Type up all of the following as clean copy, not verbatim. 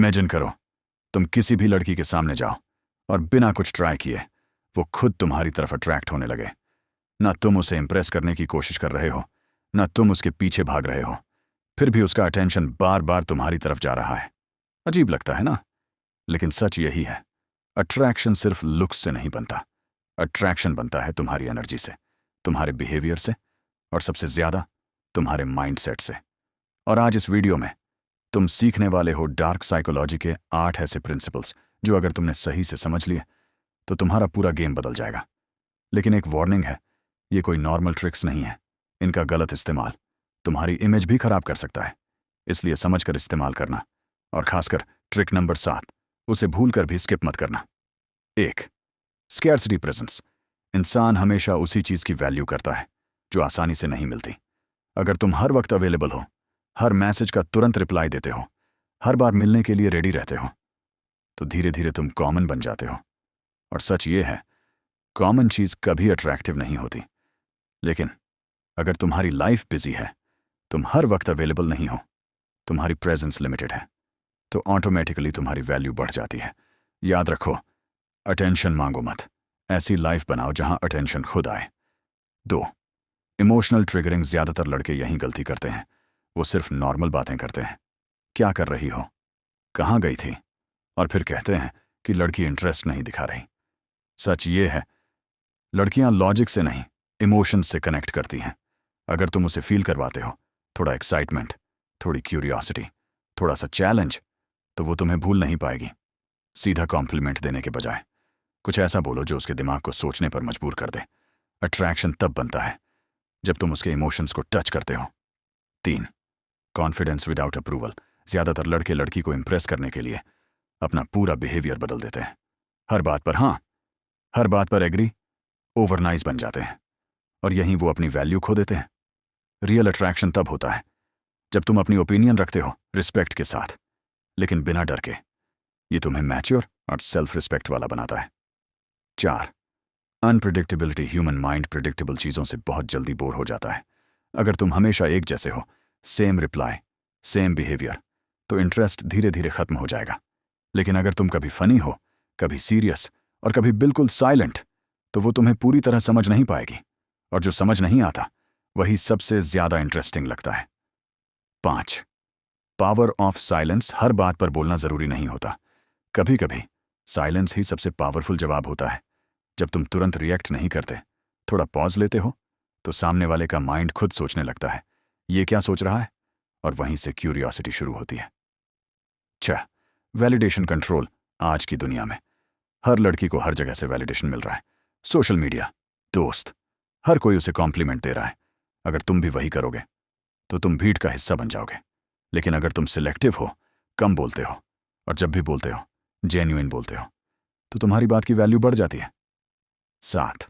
Imagine करो, तुम किसी भी लड़की के सामने जाओ और बिना कुछ ट्राई किए वो खुद तुम्हारी तरफ अट्रैक्ट होने लगे। ना तुम उसे इंप्रेस करने की कोशिश कर रहे हो, ना तुम उसके पीछे भाग रहे हो, फिर भी उसका अटेंशन बार बार तुम्हारी तरफ जा रहा है। अजीब लगता है ना? लेकिन सच यही है, अट्रैक्शन सिर्फ लुक्स से नहीं बनता। अट्रैक्शन बनता है तुम्हारी एनर्जी से, तुम्हारे बिहेवियर से, और सबसे ज्यादा तुम्हारे माइंडसेट से। और आज इस वीडियो में तुम सीखने वाले हो डार्क साइकोलॉजी के 8 ऐसे प्रिंसिपल्स जो अगर तुमने सही से समझ लिए तो तुम्हारा पूरा गेम बदल जाएगा। लेकिन एक वार्निंग है, ये कोई नॉर्मल ट्रिक्स नहीं है। इनका गलत इस्तेमाल तुम्हारी इमेज भी खराब कर सकता है, इसलिए समझकर इस्तेमाल करना। और खासकर ट्रिक नंबर 7, उसे भूलकर भी स्किप मत करना। 1. Scarcity presence. इंसान हमेशा उसी चीज की वैल्यू करता है जो आसानी से नहीं मिलती। अगर तुम हर वक्त अवेलेबल हो, हर मैसेज का तुरंत रिप्लाई देते हो, हर बार मिलने के लिए रेडी रहते हो, तो धीरे धीरे तुम कॉमन बन जाते हो। और सच ये है, कॉमन चीज कभी अट्रैक्टिव नहीं होती। लेकिन अगर तुम्हारी लाइफ बिजी है, तुम हर वक्त अवेलेबल नहीं हो, तुम्हारी प्रेजेंस लिमिटेड है, तो ऑटोमेटिकली तुम्हारी वैल्यू बढ़ जाती है। याद रखो, अटेंशन मांगो मत, ऐसी लाइफ बनाओ जहां अटेंशन खुद आए। 2. Emotional triggering. ज्यादातर लड़के यही गलती करते हैं। वो सिर्फ नॉर्मल बातें करते हैं, क्या कर रही हो, कहाँ गई थी, और फिर कहते हैं कि लड़की इंटरेस्ट नहीं दिखा रही। सच ये है, लड़कियां लॉजिक से नहीं, इमोशंस से कनेक्ट करती हैं। अगर तुम उसे फील करवाते हो, थोड़ा एक्साइटमेंट, थोड़ी क्यूरियोसिटी, थोड़ा सा चैलेंज, तो वो तुम्हें भूल नहीं पाएगी। सीधा कॉम्प्लीमेंट देने के बजाय कुछ ऐसा बोलो जो उसके दिमाग को सोचने पर मजबूर कर दे। अट्रैक्शन तब बनता है जब तुम उसके इमोशंस को टच करते हो। 3. Confidence without approval. ज्यादातर लड़के लड़की को इंप्रेस करने के लिए अपना पूरा बिहेवियर बदल देते हैं। हर बात पर हाँ, हर बात पर एग्री, ओवर नाइस बन जाते हैं, और यहीं वो अपनी वैल्यू खो देते हैं। रियल अट्रैक्शन तब होता है जब तुम अपनी ओपिनियन रखते हो रिस्पेक्ट के साथ, लेकिन बिना डर के। ये तुम्हें मैच्योर और सेल्फ रिस्पेक्ट वाला बनाता है। 4. अनप्रिडिक्टेबिलिटी। ह्यूमन माइंड प्रिडिक्टेबल चीज़ों से बहुत जल्दी बोर हो जाता है। अगर तुम हमेशा एक जैसे हो, सेम रिप्लाई, सेम बिहेवियर, तो इंटरेस्ट धीरे धीरे खत्म हो जाएगा। लेकिन अगर तुम कभी फनी हो, कभी सीरियस और कभी बिल्कुल साइलेंट, तो वो तुम्हें पूरी तरह समझ नहीं पाएगी, और जो समझ नहीं आता वही सबसे ज्यादा इंटरेस्टिंग लगता है। 5. Power of silence. हर बात पर बोलना जरूरी नहीं होता, कभी कभी साइलेंस ही सबसे पावरफुल जवाब होता है। जब तुम तुरंत रिएक्ट नहीं करते, थोड़ा पॉज लेते हो, तो सामने वाले का माइंड खुद सोचने लगता है ये क्या सोच रहा है, और वहीं से क्यूरियोसिटी शुरू होती है। 6. Validation control. आज की दुनिया में हर लड़की को हर जगह से वैलिडेशन मिल रहा है। सोशल मीडिया, दोस्त, हर कोई उसे कॉम्प्लीमेंट दे रहा है। अगर तुम भी वही करोगे तो तुम भीड़ का हिस्सा बन जाओगे। लेकिन अगर तुम सिलेक्टिव हो, कम बोलते हो, और जब भी बोलते हो जेन्युइन बोलते हो, तो तुम्हारी बात की वैल्यू बढ़ जाती है। 7.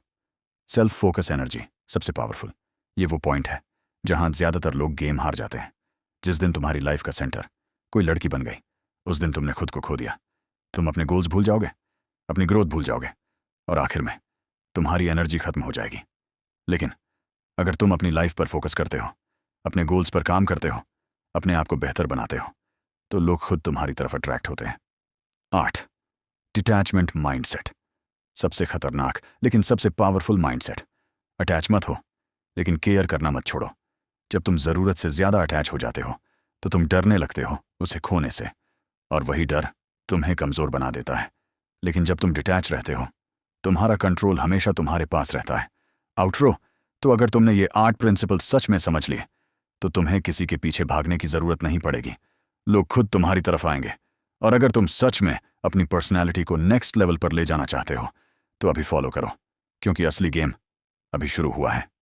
सेल्फ फोकस एनर्जी सबसे पावरफुल। ये वो पॉइंट है जहां ज्यादातर लोग गेम हार जाते हैं। जिस दिन तुम्हारी लाइफ का सेंटर कोई लड़की बन गई, उस दिन तुमने खुद को खो दिया। तुम अपने गोल्स भूल जाओगे, अपनी ग्रोथ भूल जाओगे, और आखिर में तुम्हारी एनर्जी खत्म हो जाएगी। लेकिन अगर तुम अपनी लाइफ पर फोकस करते हो, अपने गोल्स पर काम करते हो, अपने आप को बेहतर बनाते हो, तो लोग खुद तुम्हारी तरफ अट्रैक्ट होते हैं। 8. Detachment mindset. सबसे खतरनाक लेकिन सबसे पावरफुल माइंडसेट। अटैच मत हो, लेकिन केयर करना मत छोड़ो। जब तुम जरूरत से ज्यादा अटैच हो जाते हो, तो तुम डरने लगते हो उसे खोने से, और वही डर तुम्हें कमजोर बना देता है। लेकिन जब तुम डिटैच रहते हो, तुम्हारा कंट्रोल हमेशा तुम्हारे पास रहता है। आउटरो। तो अगर तुमने ये 8 प्रिंसिपल सच में समझ लिए, तो तुम्हें किसी के पीछे भागने की जरूरत नहीं पड़ेगी। लोग खुद तुम्हारी तरफ आएंगे। और अगर तुम सच में अपनी पर्सनैलिटी को नेक्स्ट लेवल पर ले जाना चाहते हो, तो अभी फॉलो करो, क्योंकि असली गेम अभी शुरू हुआ है।